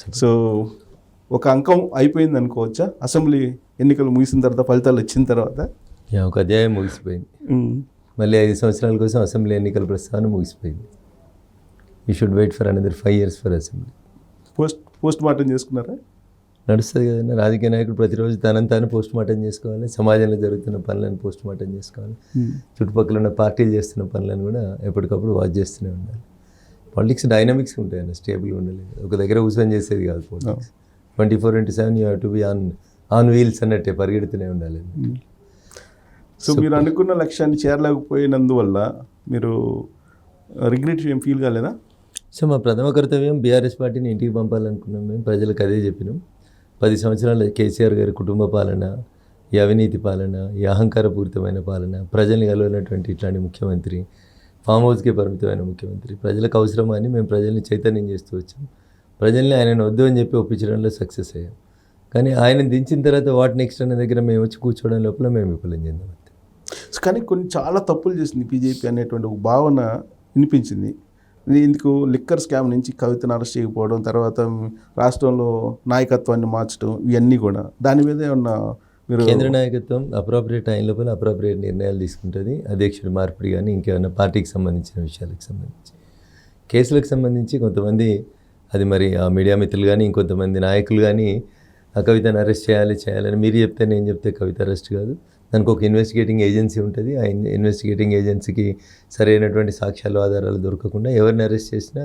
So ఒక అంకం అయిపోయింది అనుకోవచ్చా అసెంబ్లీ ఎన్నికలు ముగిసిన తర్వాత ఫలితాలు వచ్చిన తర్వాత? ఒక అధ్యాయం ముగిసిపోయింది. మళ్ళీ 5 సంవత్సరాల కోసం అసెంబ్లీ ఎన్నికల ప్రస్థానం ముగిసిపోయింది. You should wait for another 5 years for assembly. Post mortem చేసుకున్నారా? నడుస్తుంది కదండి. రాజకీయ నాయకుడు ప్రతిరోజు తనంతాను పోస్ట్ మార్టం చేసుకోవాలి, సమాజంలో జరుగుతున్న పనులను పోస్ట్ మార్టం చేసుకోవాలి, చుట్టుపక్కల ఉన్న పార్టీలు చేస్తున్న పనులను కూడా ఎప్పటికప్పుడు వాచ్ చేస్తూనే ఉండాలి. పాలిటిక్స్ డైనమిక్స్ ఉంటాయండి, స్టేబుల్గా ఉండలేదు. ఒక దగ్గర కూర్చొని చేసేది కాదు politics. 24/7 you have to be on wheels అన్నట్టే పరిగెడుతూనే ఉండాలి. సో మీరు అనుకున్న లక్ష్యాన్ని చేరలేకపోయినందువల్ల మీరు రిగ్రెట్ ఏం ఫీల్ కాలేదా? సో మా ప్రథమ కర్తవ్యం బీఆర్ఎస్ పార్టీని ఇంటికి పంపాలనుకున్నాం. మేము ప్రజలకు అదే చెప్పినాం. 10 సంవత్సరాల కేసీఆర్ గారి కుటుంబ పాలన, ఈ అవినీతి పాలన, ఈ అహంకారపూరితమైన పాలన, ప్రజల్ని కలవనటువంటి ఇట్లాంటి ముఖ్యమంత్రి, ఫామ్ హౌస్కే పరిమితమైన ముఖ్యమంత్రి, ప్రజలకు అవసరమని మేము ప్రజల్ని చైతన్యం చేస్తూ వచ్చాం. ప్రజల్ని ఆయన వద్దు అని చెప్పి ఒప్పించడంలో సక్సెస్ అయ్యాం. కానీ ఆయన దించిన తర్వాత వాట్ నెక్స్ట్ అనే దగ్గర మేము వచ్చి కూర్చోవడం లోపల మేము విఫలం చెందాం. కానీ కొన్ని చాలా తప్పులు చేసింది బీజేపీ అనేటువంటి ఒక భావన వినిపించింది. ఇందుకు లిక్కర్ స్కామ్ నుంచి కవితను అరెస్ట్ చేయకపోవడం, తర్వాత రాష్ట్రంలో నాయకత్వాన్ని మార్చడం, ఇవన్నీ కూడా దాని మీద ఏమన్నా మీరు? కేంద్ర నాయకత్వం అప్రోప్రియేట్ అయిన లోపల అప్రోప్రియేట్ నిర్ణయాలు తీసుకుంటుంది. అధ్యక్షుడి మార్పిడి కానీ ఇంకేమైనా పార్టీకి సంబంధించిన విషయాలకు సంబంధించి, కేసులకు సంబంధించి కొంతమంది అది మరి ఆ మీడియా మిత్రులు కానీ ఇంకొంతమంది నాయకులు కానీ ఆ కవితను అరెస్ట్ చేయాలని మీరు చెప్తే నేను చెప్తే కవిత అరెస్ట్ కాదు. దానికి ఒక ఇన్వెస్టిగేటింగ్ ఏజెన్సీ ఉంటుంది. ఆ ఇన్వెస్టిగేటింగ్ ఏజెన్సీకి సరైనటువంటి సాక్ష్యాలు ఆధారాలు దొరకకుండా ఎవరిని అరెస్ట్ చేసినా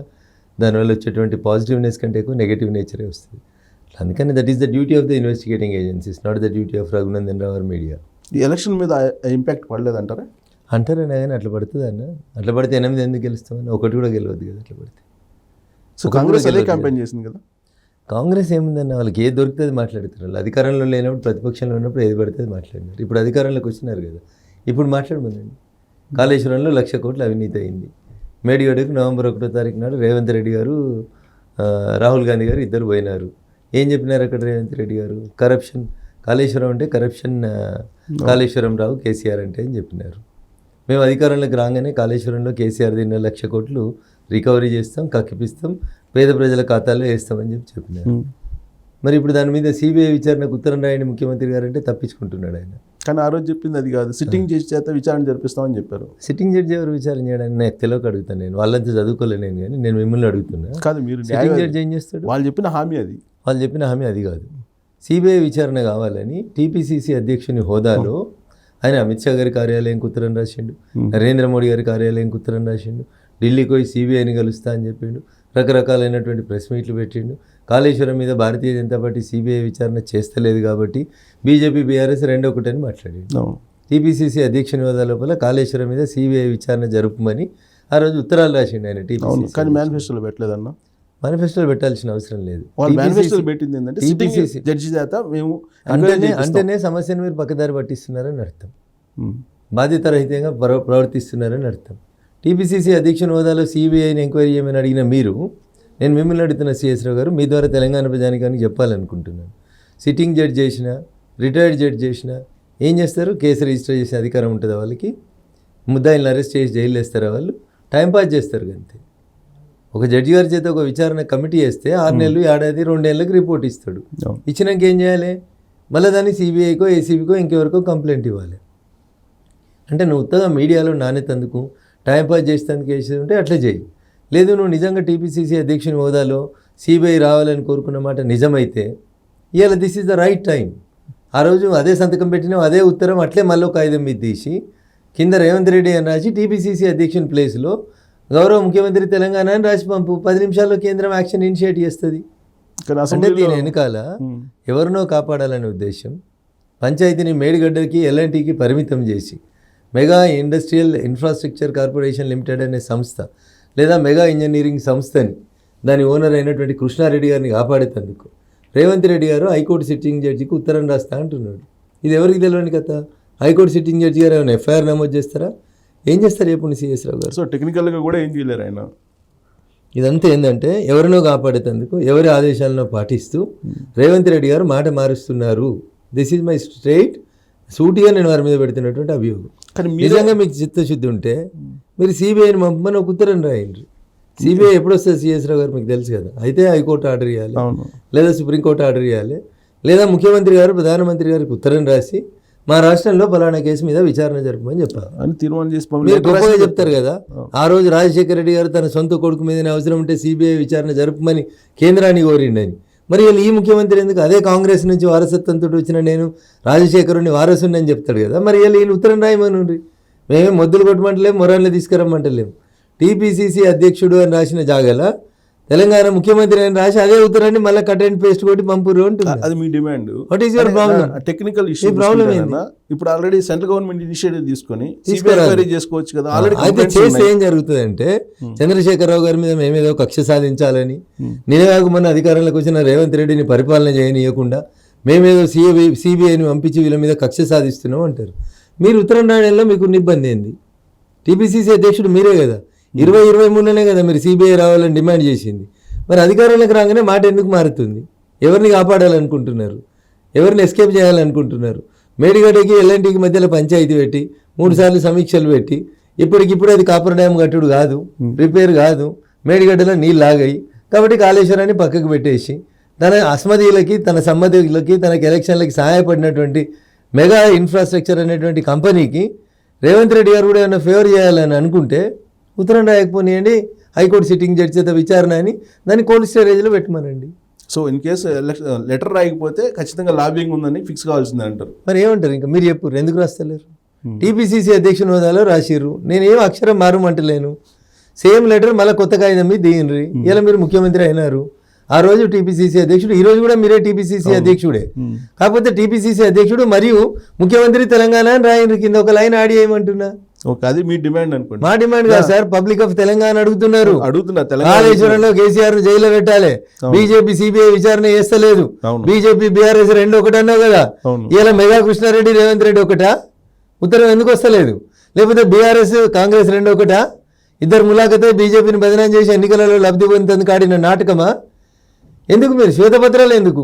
దానివల్ల వచ్చేటువంటి పాజిటివ్నెస్ కంటే ఎక్కువ నెగిటివ్ నేచరే వస్తుంది. అందుకని that is the duty of the investigating agencies, not the duty of Raghunandan Rao media. ఈ ఎలక్షన్ మీద ఇంపాక్ట్ పడలేదంటారా? అంటారన్నా కానీ అట్లా పడుతుంది అన్న. అట్లా పడితే 8 ఎందుకు గెలుస్తామని? ఒకటి కూడా గెలవద్దు కదా అట్లా పడితే. సో కాంగ్రెస్ అదే క్యాంపెయిన్ చేసింది కదా. కాంగ్రెస్ ఏముందన్న, వాళ్ళకి ఏది దొరుకుతుంది మాట్లాడుతున్నారు. అధికారంలో లేనప్పుడు, ప్రతిపక్షంలో ఉన్నప్పుడు ఏది పడుతుంది మాట్లాడినారు. ఇప్పుడు అధికారంలోకి వచ్చినారు కదా, ఇప్పుడు మాట్లాడమందండి. కాళేశ్వరంలో 1,00,000 కోట్ల అవినీతి అయింది. మేడిగడ్డకు November 1వ తారీఖు నాడు రేవంత్ రెడ్డి గారు, రాహుల్ గాంధీ గారు ఇద్దరు పోయినారు. ఏం చెప్పినారు అక్కడ రేవంత్ రెడ్డి గారు? కరప్షన్, కాళేశ్వరం అంటే కరప్షన్, కాళేశ్వరం రావు కేసీఆర్ అంటే అని చెప్పినారు. మేము అధికారంలోకి రాగానే కాళేశ్వరంలో కేసీఆర్ తిన్న 1,00,000 కోట్లు రికవరీ చేస్తాం, కక్కిపిస్తాం, పేద ప్రజల ఖాతాల్లో వేస్తామని చెప్పినారు. మరి ఇప్పుడు దాని మీద సిబిఐ విచారణకు ఉత్తరం రాయని ముఖ్యమంత్రి గారు అంటే తప్పించుకుంటున్నాడు ఆయన. కానీ ఆ రోజు చెప్పింది అది కాదు, సిట్టింగ్ జడ్జి చేత విచారణ జరిపిస్తామని చెప్పారు. సిట్టింగ్ జడ్జి ఎవరు విచారణ చేయడానికి నాకు తెలియక అడుగుతాను. నేను వాళ్ళంతా చదువుకోలేను నేను, కానీ నేను మిమ్మల్ని అడుగుతున్నా. కాదు, మీరు సిట్టింగ్ జడ్జి ఏం చేస్తాడు? వాళ్ళు చెప్పిన హామీ అది. వాళ్ళు చెప్పిన హామీ అది కాదు. సిబిఐ విచారణ కావాలని టీపీసీసీ అధ్యక్షుని హోదాలో ఆయన అమిత్ షా గారి కార్యాలయంకి ఉత్తరం రాసిండు, నరేంద్ర మోడీ గారి కార్యాలయంకి ఉత్తరం రాసిండు, ఢిల్లీకి పోయి సిబిఐని కలుస్తా అని చెప్పిండు, రకరకాలైనటువంటి ప్రెస్ మీట్లు పెట్టిండు. కాళేశ్వరం మీద భారతీయ జనతా పార్టీ సిబిఐ విచారణ చేస్తలేదు కాబట్టి బీజేపీ బీఆర్ఎస్ 2-1 అని మాట్లాడిండు. టీపీసీసీ అధ్యక్షుని హోదా లోపల కాళేశ్వరం మీద సిబిఐ విచారణ జరుపుమని ఆ రోజు ఉత్తరాలు రాసిండు ఆయన టీపీసీసీ. కానీ మేనిఫెస్టోలో పెట్టలేదన్న. మేనిఫెస్టోలో పెట్టాల్సిన అవసరం లేదు. మేనిఫెస్టోలో పెట్టింది ఏంటంటే టీపీసీసీ జడ్జి చేత మేము అంటేనే సమస్యను మీరు పక్కదారి పట్టిస్తున్నారని అర్థం, బాధ్యతారహితంగా ప్రవర్తిస్తున్నారని అర్థం. టీపీసీసీ అధ్యక్షుని హోదాలో సిబిఐని ఎంక్వైరీ చేయమని అడిగిన మీరు, నేను మిమ్మల్ని అడుగుతున్న సిఎస్ రావు గారు, మీ ద్వారా తెలంగాణ ప్రజానికానికి చెప్పాలనుకుంటున్నాను. సిట్టింగ్ జడ్జ్ చేసినా, రిటైర్డ్ జడ్జ్ చేసినా ఏం చేస్తారు? కేసు రిజిస్టర్ చేసే అధికారం ఉంటుందా వాళ్ళకి? ముద్దాయిల్ని అరెస్ట్ చేసి జైలు వేస్తారా వాళ్ళు? టైంపాస్ చేస్తారు అంతే. ఒక జడ్జి గారి చేత ఒక విచారణ కమిటీ వేస్తే 6 నెలలు, ఏడాది, 2 ఏళ్ళకి రిపోర్ట్ ఇస్తాడు. ఇచ్చినాక ఏం చేయాలి? మళ్ళీ దాన్ని సిబిఐకో ఏసీబీకో ఇంకెవరికో కంప్లైంట్ ఇవ్వాలి. అంటే నువ్వు ఉత్తగా మీడియాలో నాణ్యతందుకు టైంపాస్ చేసేందుకు వేసేది ఉంటే అట్లా చేయి. లేదు నువ్వు నిజంగా టీపీసీసీ అధ్యక్షుని హోదాలో సిబిఐ రావాలని కోరుకున్న మాట నిజమైతే ఇవాళ this is the right time. ఆ రోజు అదే సంతకం పెట్టినావు, అదే ఉత్తరం అట్లే మళ్ళీ ఒక 5 మీద తీసి కింద రేవంత్ రెడ్డి అని రాసి టీపీసీసీ అధ్యక్షుని ప్లేస్లో గౌరవ ముఖ్యమంత్రి తెలంగాణ అని రాసి పంపు. 10 నిమిషాల్లో కేంద్రం యాక్షన్ ఇనిషియేట్ చేస్తుంది. అంటే దీని వెనకాల ఎవరినో కాపాడాలనే ఉద్దేశం. పంచాయతీని మేడిగడ్డకి ఎల్ఎన్టీకి పరిమితం చేసి mega industrial infrastructure corporation limited అనే సంస్థ లేదా మెగా ఇంజనీరింగ్ సంస్థని దాని ఓనర్ అయినటువంటి కృష్ణారెడ్డి గారిని కాపాడేందుకు రేవంత్ రెడ్డి గారు హైకోర్టు సిట్టింగ్ జడ్జికి ఉత్తరం రాస్తా అంటున్నాడు. ఇది ఎవరికి తెలియని కథ? హైకోర్టు సిట్టింగ్ జడ్జి గారు ఏమైనా ఎఫ్ఐఆర్ నమోదు చేస్తారా? ఏం చేస్తారు చెప్పండి సిఎస్ రావు గారు? సో టెక్నికల్గా కూడా ఏం చేయలేరు ఆయన. ఇదంతా ఏంటంటే ఎవరినో కాపాడేందుకు, ఎవరి ఆదేశాలను పాటిస్తూ రేవంత్ రెడ్డి గారు మాట మారుస్తున్నారు. దిస్ ఈజ్ మై స్ట్రైట్ సూటిగా నేను వారి మీద పెడుతున్నటువంటి అభియోగం. కానీ నిజంగా మీకు చిత్తశుద్ధి ఉంటే మీరు సిబిఐని పంపమని ఒక ఉత్తరం రాయండి. సిబిఐ ఎప్పుడు వస్తుంది సిఎస్ రావు గారు మీకు తెలుసు కదా. అయితే హైకోర్టు ఆర్డర్ ఇవ్వాలి, అవును. లేదా సుప్రీంకోర్టు ఆర్డర్ ఇవ్వాలి, లేదా ముఖ్యమంత్రి గారు ప్రధానమంత్రి గారికి ఉత్తరం రాసి మా రాష్ట్రంలో ఫలానా కేసు మీద విచారణ జరపమని చెప్పారు అని తీర్మానం చేసి మీరు గొప్పగా చెప్తారు కదా. ఆ రోజు రాజశేఖర రెడ్డి గారు తన సొంత కొడుకు మీదనే అవసరం ఉంటే సిబిఐ విచారణ జరపమని కేంద్రాన్ని కోరిండని. మరి వీళ్ళు ఈ ముఖ్యమంత్రి ఎందుకు అదే కాంగ్రెస్ నుంచి వారసత్వంతో వచ్చిన నేను రాజశేఖరుని వారసుని అని చెప్తాడు కదా. మరి వీళ్ళు ఉత్తరం రాయమని మేమే మొద్దులు కొట్టమంటలేము, మొరాన్ని తీసుకురమ్మంటలేము. టీపీసీసీ అధ్యక్షుడు అని రాసిన జాగల తెలంగాణ ముఖ్యమంత్రి అని రాసి అదే ఉత్తరాన్ని మళ్ళీ కట్ అండ్ పేస్ట్ కొట్టి పంపురు ఉంటుంది. అది మీ demand. What is your problem? Technical issue problem ఇప్పుడు ఆల్రెడీ సెంట్రల్ గవర్నమెంట్ ఇనిషియేటివ్ తీసుకొని చేసుకోవచ్చు కదా. అయితే చేస్తే ఏం జరుగుతుంది అంటే చంద్రశేఖరరావు గారి మీద మేమేదో కక్ష సాధించాలని, నిలగాక మొన్న అధికారంలోకి వచ్చిన రేవంత్ రెడ్డిని పరిపాలన చేయనీయకుండా మేమేదో సిబిఐని పంపించి వీళ్ళ మీద కక్ష సాధిస్తున్నాం అంటారు. మీరు ఉత్తరం రాయడంలో మీకు ఇబ్బంది ఏంది? టీపీసీసీ అధ్యక్షుడు మీరే కదా. 2023లోనే కదా మీరు సిబిఐ రావాలని డిమాండ్ చేసింది. మరి అధికారంలోకి రాగానే మాట ఎందుకు మారుతుంది? ఎవరిని కాపాడాలనుకుంటున్నారు? ఎవరిని ఎస్కేప్ చేయాలనుకుంటున్నారు? మేడిగడ్డకి ఎల్ఎన్టీకి మధ్యలో పంచాయతీ పెట్టి 3 సార్లు సమీక్షలు పెట్టి ఇప్పటికిప్పుడు అది కాపర్ డ్యామ్ కట్టుడు కాదు, రిపేర్ కాదు, మేడిగడ్డలో నీళ్ళు ఆగాయి కాబట్టి కాళేశ్వరాన్ని పక్కకు పెట్టేసి తన అస్మదీయులకి, తన సమ్మధులకి, తనకి ఎలక్షన్లకి సహాయపడినటువంటి మెగా ఇన్ఫ్రాస్ట్రక్చర్ అనేటువంటి కంపెనీకి రేవంత్ రెడ్డి గారు కూడా ఏమైనా ఫేవర్ చేయాలని అనుకుంటే ఉత్తరం రాయకపోనియండి, హైకోర్టు సిట్టింగ్ జడ్జి చేత విచారణ అని దాన్ని కోల్డ్ స్టోరేజ్లో పెట్టమనండి. సో ఇన్ కేసు లెటర్ రాయకపోతే ఖచ్చితంగా లాబింగ్ ఉందని ఫిక్స్ కావాల్సిందే అంటారు. మరి ఏమంటారు? ఇంకా మీరు చెప్పు, ఎందుకు రాస్తలేరు? టీపీసీసీ అధ్యక్షుని హోదాలో రాసిర్రు, నేనేం అక్షరం మారుమంటలేను. సేమ్ లెటర్ మళ్ళీ కొత్త కాగితం మీద దిగినరి. ఇలా మీరు ముఖ్యమంత్రి అయినారు. ఆ రోజు టీపీసీసీ అధ్యక్షుడు, ఈ రోజు కూడా మీరే టీపీసీసీ అధ్యక్షుడే. కాకపోతే టీపీసీసీ అధ్యక్షుడు మరియు ముఖ్యమంత్రి తెలంగాణ అని రాయని కింద ఒక లైన్ ఆడి ఏమంటున్నా. ఓకే, అది మీ డిమాండ్ అనుకోండి. మా డిమాండ్ కాదు సార్, పబ్లిక్ ఆఫ్ తెలంగాణ అడుగుతున్నారు. కాళేశ్వరంలో కేసీఆర్ జైల్లో పెట్టాలి, బీజేపీ సిబిఐ విచారణ చేస్తలేదు, బీజేపీ బీఆర్ఎస్ రెండు ఒకటన్నావు కదా. ఇలా మెగా కృష్ణారెడ్డి రేవంత్ రెడ్డి ఒకటా? ఉత్తరం ఎందుకు వస్తలేదు? లేకపోతే బీఆర్ఎస్ కాంగ్రెస్ రెండు ఒకటా? ఇద్దరు ములాఖతే బీజేపీని బదనాం చేసి ఎన్నికలలో లబ్ధి పొందేందుకు ఆడిన నాటకమా? ఎందుకు మీరు శ్వేతపత్రాలు ఎందుకు?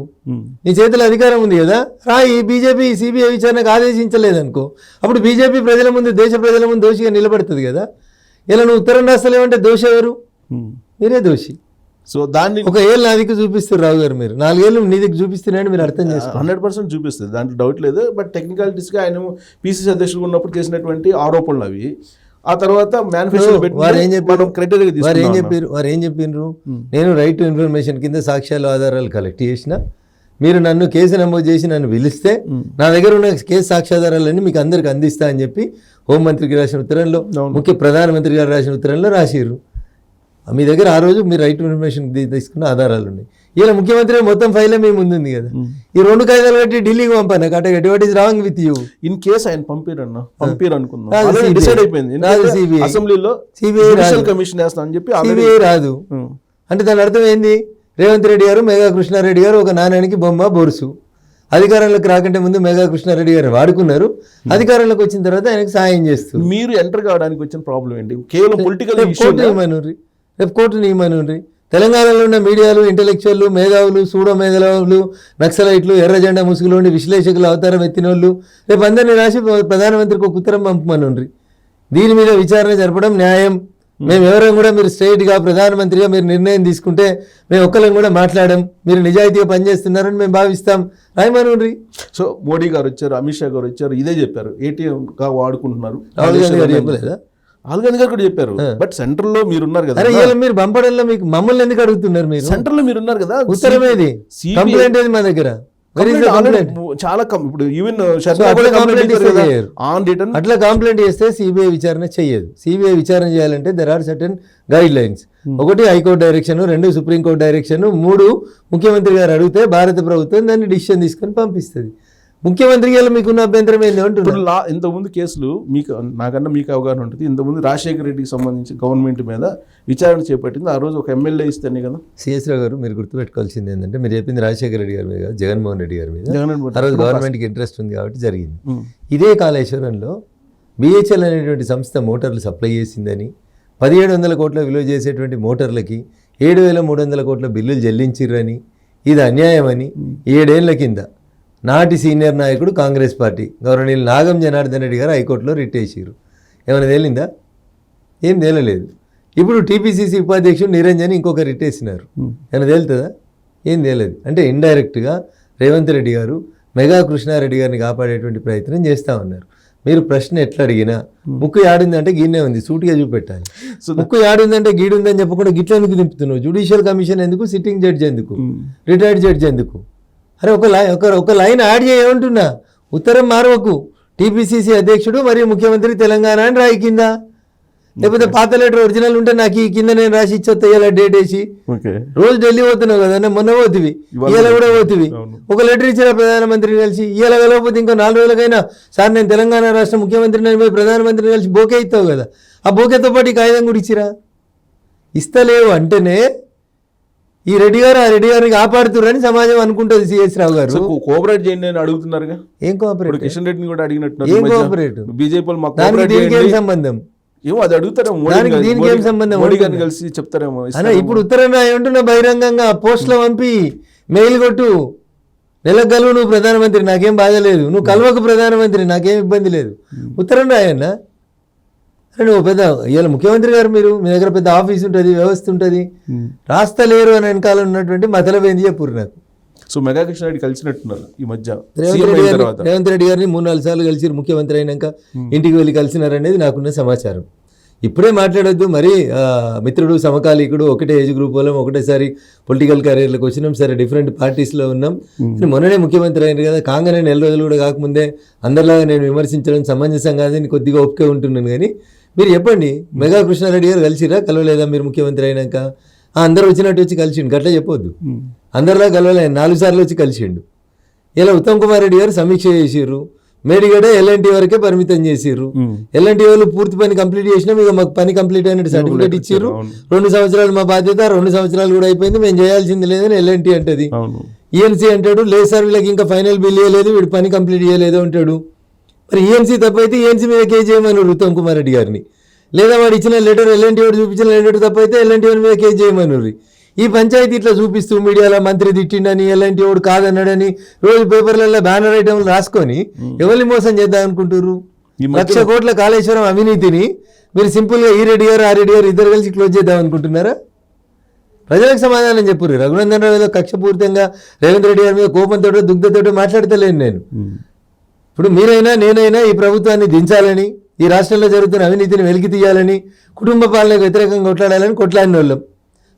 నీ చేతిలో అధికారం ఉంది కదా, ఈ బీజేపీ సిబిఐ విచారణకు ఆదేశించలేదనుకో, అప్పుడు బీజేపీ ప్రజల ముందు, దేశ ప్రజల ముందు దోషిగా నిలబడుతుంది కదా. ఇలా నువ్వు ఉత్తరం రాస్తలేమంటే దోష ఎవరు? మీరే దోషి. సో దాన్ని ఒక ఏళ్ళు నా దిక్కు చూపిస్తారు రావు గారు, మీరు 4 ఏళ్ళు నీ దిక్కు చూపిస్తున్నారని మీరు అర్థం చేసుకోండి. 100% చూపిస్తుంది, దాంట్లో డౌట్ లేదు. బట్ టెక్నికాలిటీస్గా ఆయన పీసీసీ అధ్యక్షుడు ఉన్నప్పుడు చేసినటువంటి ఆరోపణలు అవి. ఆ తర్వాత వారు ఏం చెప్పారు? నేను రైట్ టు ఇన్ఫర్మేషన్ కింద సాక్ష్యాలు ఆధారాలు కలెక్ట్ చేసిన, మీరు నన్ను కేసు నమోదు చేసి నన్ను పిలిస్తే నా దగ్గర ఉన్న కేసు సాక్ష్యాధారాలన్నీ మీకు అందరికి అందిస్తా అని చెప్పి హోంమంత్రికి రాసిన ఉత్తరంలో, ముఖ్య ప్రధానమంత్రి గారు రాసిన ఉత్తరంలో రాసిర్రు. మీ దగ్గర ఆ రోజు మీరు రైట్ టు ఇన్ఫర్మేషన్ తీసుకున్న ఆధారాలు ఉన్నాయి. ఇలా ముఖ్యమంత్రి మొత్తం ఫైలే మీ ముందుంది కదా. ఈ 2 కాగితాలు కట్టి ఢిల్లీకి పంపాను కట్టగట్టి. What is wrong with you? In case ఆయన పంపిరు అనుకుందాం, డిసైడ్ అయిపోయింది అసెంబ్లీలో కమిషన్ వేస్తా అని చెప్పి. సిబిఐ రాదు అంటే దాని అర్థం ఏంది? రేవంత్ రెడ్డి గారు, మెగా కృష్ణారెడ్డి గారు ఒక నాణ్యానికి బొమ్మ బొరుసు. అధికారంలోకి రాకంటే ముందు మెగా కృష్ణారెడ్డి గారిని వాడుకున్నారు, అధికారంలోకి వచ్చిన తర్వాత ఆయనకు సాయం చేస్తారు. మీరు ఎంటర్ కావడానికి వచ్చిన ప్రాబ్లం ఏంటి? కేవలం పొలిటికల్ రేపు కోర్టు నియమనుండ్రి. తెలంగాణలో ఉన్న మీడియాలు, ఇంటలెక్చువల్లు, మేధావులు, సూడో మేధావులు, నక్సలైట్లు, ఎర్ర జెండా ముసుగులోని విశ్లేషకులు అవతారం ఎత్తినోళ్ళు రేపు అందరినీ రాసి ప్రధానమంత్రికి ఒక ఉత్తరం పంపమనుండ్రి. దీని మీద విచారణ జరపడం న్యాయం. మేము ఎవరైనా కూడా మీరు స్ట్రైట్గా ప్రధానమంత్రిగా మీరు నిర్ణయం తీసుకుంటే మేము ఒక్కరం కూడా మాట్లాడడం, మీరు నిజాయితీగా పనిచేస్తున్నారని మేము భావిస్తాం, రాయమనుండ్రి. సో మోడీ గారు వచ్చారు, అమిత్ షా గారు వచ్చారు, ఇదే చెప్పారు, ఏటీఎంగా వాడుకుంటున్నారు. రాహుల్ గాంధీ గారు చెప్పలేదా? రాహుల్ గాంధీ గారు కూడా చెప్పారు. బట్ సెంటర్ లో మీరు ఉన్నారు కదా, మీరు పంపడంలో మీకు మమ్మల్ని ఎందుకు అడుగుతున్నారు? మీరు సెంటర్ లో మీరు ఉన్నారు కదా, ఉత్తరం ఏది? కంప్లైంట్ ఏది మా దగ్గర? చాలా ఇప్పుడు ఈవెన్ అట్లా కంప్లైంట్ చేస్తే సిబిఐ విచారణ చెయ్యదు. సిబిఐ విచారణ చేయాలంటే there are certain guidelines. 1 high court direction, 2 supreme court direction, 3 ముఖ్యమంత్రి గారు అడిగితే భారత ప్రభుత్వం దాన్ని డిసిషన్ తీసుకొని పంపిస్తుంది. ముఖ్యమంత్రి గారు మీకున్న అభ్యంతరం ఏంటి అంటున్నారు? ఇంతకుముందు కేసులు మీకు నాకన్నా మీకు అవగాహన ఉంటుంది. ఇంతకుముందు రాజశేఖర రెడ్డికి సంబంధించి గవర్నమెంట్ మీద విచారణ చేపట్టింది. ఆ రోజు ఒక ఎమ్మెల్యే ఇస్తేనే కదా. సిఎస్ రావు గారు, మీరు గుర్తుపెట్టుకోవాల్సింది ఏంటంటే, మీరు చెప్పింది రాజశేఖర రెడ్డి గారి మీద కాదు, జగన్మోహన్ రెడ్డి గారి మీద. ఆ రోజు గవర్నమెంట్కి ఇంట్రెస్ట్ ఉంది కాబట్టి జరిగింది. ఇదే కాళేశ్వరంలో బిహెచ్ఎల్ అనేటువంటి సంస్థ మోటార్లు సప్లై చేసిందని, 1700 కోట్ల విలువ చేసేటువంటి మోటార్లకి 7300 కోట్ల బిల్లులు చెల్లించిర్రని, ఇది అన్యాయమని 7 ఏళ్ల కింద నాటి సీనియర్ నాయకుడు కాంగ్రెస్ పార్టీ గవర్నర్ నాగం జనార్దన్ రెడ్డి గారు హైకోర్టులో రిట్ వేసారు. ఏమైనా తేలిందా? ఏం తేలలేదు. ఇప్పుడు టీపీసీసీ ఉపాధ్యక్షుడు నిరంజన్ ఇంకొక రిట్టేసినారు. ఏమైనా తేలుతుందా? ఏం తేలేదు. అంటే ఇండైరెక్ట్గా రేవంత్ రెడ్డి గారు మెగా కృష్ణారెడ్డి గారిని కాపాడేటువంటి ప్రయత్నం చేస్తూ ఉన్నారు. మీరు ప్రశ్న ఎట్లా అడిగినా ముక్కు యాడుందంటే గిన్నే ఉంది, సూటిగా చూపెట్టాలి. ముక్కు యాడుందంటే గీడుందని చెప్పకుండా గిట్ల ఎందుకు దింపుతున్నావు? జ్యుడిషియల్ కమిషన్ ఎందుకు? సిట్టింగ్ జడ్జి ఎందుకు? రిటైర్డ్ జడ్జి ఎందుకు? అరే ఒక లైన్ యాడ్ చేయమంటున్నా, ఉత్తరం మార్వకు. టీపీసీసీ అధ్యక్షుడు మరియు ముఖ్యమంత్రి తెలంగాణ అని రాయి కింద. లేకపోతే పాత లెటర్ ఒరిజినల్ ఉంటే నాకు ఈ కింద నేను రాసి ఇచ్చొస్తా ఇలా డేట్ వేసి. రోజు ఢిల్లీ పోతున్నావు కదా, మొన్న పోతివి, ఇవాళ కూడా పోతివి. ఒక లెటర్ ఇచ్చిన ప్రధానమంత్రిని కలిసి, ఇవాళ వెళ్ళకపోతే ఇంకో 4 రోజులకైనా సార్ నేను తెలంగాణ రాష్ట్ర ముఖ్యమంత్రిని పోయి ప్రధానమంత్రిని కలిసి బోకే ఇస్తావు కదా, ఆ బోకేతో పాటు ఈ కాగితం కూడా ఇచ్చిరా. ఇస్తలేవు అంటేనే ఈ రెడ్డి గారు ఆ రెడ్డి గారిని కాపాడుతుర్రని సమాజం అనుకుంటుంది. సిఎస్ రావు గారు కోఆపరేట్ చేయండి అని అడుగుతున్నారుగా. ఏం కోఆపరేట్? కిషన్ రెడ్డిని కూడా అడిగినట్టు. ఏం కోఆపరేట్? బీజేపీ దీనికి ఏం సంబంధం? ఏమో అది అడుగుతారేమో, దీనికి ఏం సంబంధం? మోడీ గారిని కలిసి చెప్తారేమో. అన్న ఇప్పుడు ఉత్తరం రాయి అంటున్నా, బహిరంగంగా పోస్టులో పంపి మెయిల్ కొట్టు, నెలకు కలువు నువ్వు ప్రధానమంత్రి, నాకేం బాధ లేదు. నువ్వు కలవకు ప్రధానమంత్రి, నాకేం ఇబ్బంది లేదు. ఉత్తరం రాయన్నా. అరే నువ్వు పెద్ద ఇవాళ ముఖ్యమంత్రి గారు, మీరు మీ దగ్గర పెద్ద ఆఫీస్ ఉంటుంది, వ్యవస్థ ఉంటుంది, రాస్తలేరు అని వెనకాల ఉన్నటువంటి మతలబేంది చెప్పురు నాకు. సో మెగా కృష్ణారెడ్డి కలిసినట్టున్నారు ఈ మధ్య. రేవంత్ రెడ్డి గారిని 3-4 సార్లు కలిసి ముఖ్యమంత్రి అయినాక ఇంటికి వెళ్ళి కలిసినారనేది నాకున్న సమాచారం. ఇప్పుడే మాట్లాడొద్దు మరి. మిత్రుడు సమకాలీకుడు, ఒకటే ఏజ్ గ్రూప్ వాళ్ళం, ఒకటేసారి పొలిటికల్ కెరీర్లకు వచ్చినాం, సరే డిఫరెంట్ పార్టీస్లో ఉన్నాం. మొన్ననే ముఖ్యమంత్రి అయినారు కదా, కాగానే 4 రోజులు కూడా కాకముందే అందరిలాగా నేను విమర్శించడం సమంజసం కాదని కొద్దిగా ఒప్పుకే ఉంటున్నాను. కానీ మీరు చెప్పండి, మెగా కృష్ణారెడ్డి గారు కలిసిరా కలవలేదా మీరు ముఖ్యమంత్రి అయినాక? అందరూ వచ్చినట్టు వచ్చి కలిసిండు, గట్లా చెప్పొద్దు. అందరిలా కలవలే, 4 సార్లు వచ్చి కలిసిండు. ఇలా ఉత్తమ్ కుమార్ రెడ్డి గారు సమీక్ష చేసిర్రు, మేడిగడ ఎల్ఎన్టీ వరకే పరిమితం చేసిర్రు. ఎల్ఎన్టీ వాళ్ళు పూర్తి పని కంప్లీట్ చేసినా ఇక మాకు పని కంప్లీట్ అయినట్టు సర్టిఫికేట్ ఇచ్చిర్రు. 2 సంవత్సరాలు మా బాధ్యత, 2 సంవత్సరాలు కూడా అయిపోయింది, మేము చేయాల్సింది లేదని ఎల్ఎన్టీ అంటది. ఈఎన్సీ అంటాడు, లేదు సార్ వీళ్ళకి ఇంకా ఫైనల్ బిల్ ఇవ్వలేదు, వీడు పని కంప్లీట్ చేయలేదు అంటాడు. మరి ఈఎన్సీ తప్పైతే ఈఎన్సీ మీద కేసు చేయమన్నారు ఉత్తమ్ కుమార్ రెడ్డి గారిని. లేదా వాడు ఇచ్చిన లెటర్ ఎల్ఎన్టీ వాడు చూపించిన లెటర్ తప్పైతే ఎల్ఎన్టీ వాడి మీద కేసు చేయమన్నారు. ఈ పంచాయతీ ఇట్లా చూపిస్తూ మీడియాలో మంత్రి తిట్టిండని, ఎల్ఎన్టీ వాడు కాదన్నాడని రోజు పేపర్లలో బ్యానర్ ఐటమ్లు రాసుకొని ఎవరిని మోసం చేద్దాం అనుకుంటారు? 1,00,000 కోట్ల కాళేశ్వరం అవినీతిని మీరు సింపుల్గా ఈ రెడ్డి గారు ఆ రెడ్డి గారు ఇద్దరు కలిసి క్లోజ్ చేద్దాం అనుకుంటున్నారా? ప్రజలకు సమాధానం చెప్పుర్రు. రఘునందన్ రావు ఏదో కక్షపూరితంగా రేవంత్ రెడ్డి గారి మీద కోపంతో దుగ్ధతోటో మాట్లాడతలేను నేను. ఇప్పుడు మీరైనా నేనైనా ఈ ప్రభుత్వాన్ని దించాలని, ఈ రాష్ట్రంలో జరుగుతున్న అవినీతిని వెలికి తీయాలని, కుటుంబ పాలనకు వ్యతిరేకంగా కొట్లాడిన వాళ్ళం.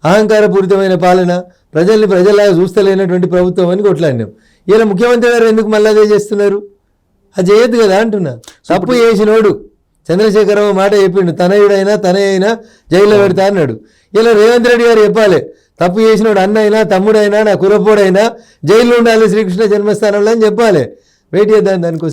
అహంకారపూరితమైన పాలన, ప్రజల్ని ప్రజల్లాగా చూస్తలేనటువంటి ప్రభుత్వం అని కొట్లాడినాం. ఇలా ముఖ్యమంత్రి గారు ఎందుకు మళ్ళీ అదే చేస్తున్నారు? అది చేయొద్దు కదా అంటున్నా. తప్పు చేసినోడు చంద్రశేఖరరావు మాట చెప్పిండు, తనయుడైనా తనయైనా జైల్లో పెడతా అన్నాడు. ఇలా రేవంత్ రెడ్డి గారు చెప్పాలి, తప్పు చేసినోడు అన్నైనా తమ్ముడైనా నా కురపోడైనా జైల్లో ఉండాలి శ్రీకృష్ణ జన్మస్థానంలో అని చెప్పాలి. వెయిట్ చేద్దాం దానికోసం.